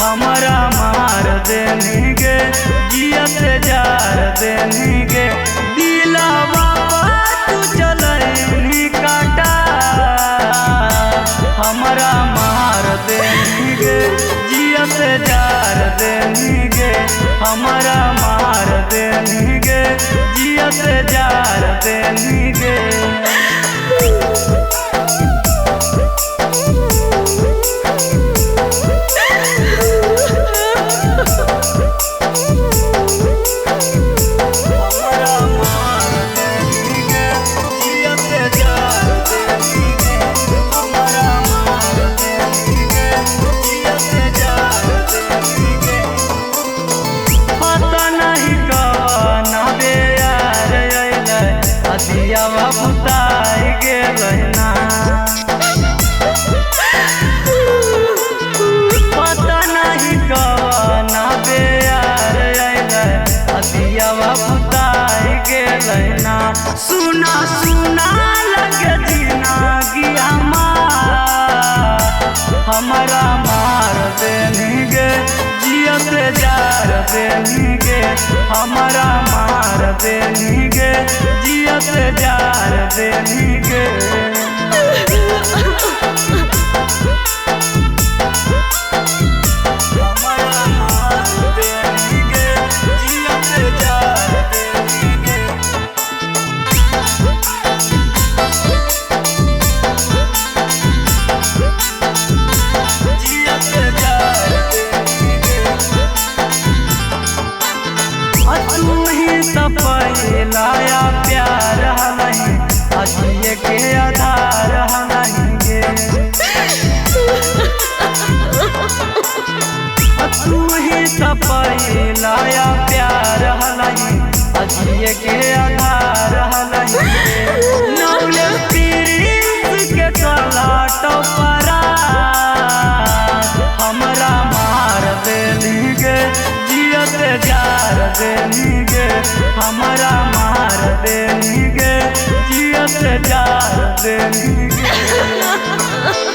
हमारा मार देनी गे जियत जार देनी गे दिलावा तू चलनी काटा हमारा मार देनी गे जियत जार देनी गे हमारा मार देनी गे जियत जार देनी गे बुताई गेलना पता नहीं कवना बेयार अदियावा बुताई गेलना सुना सुना लगे जिंदगी हमारा मार देनी गे जियत जार देनी गे हमारा मार देनी गे जियत जार देनी गे हमारा मार देनी गे जियत जार देनी गे पहलाया प्यार नहीं अजिए के आधार नहीं गे तू ही तो पहलाया प्यार नहीं अजिए के आधार नहीं नौले प्रीत के तलाटो परा हमारा मार देनी गे जियत जार देनी गे हमारा मार देनी गे जियत जार देनी गे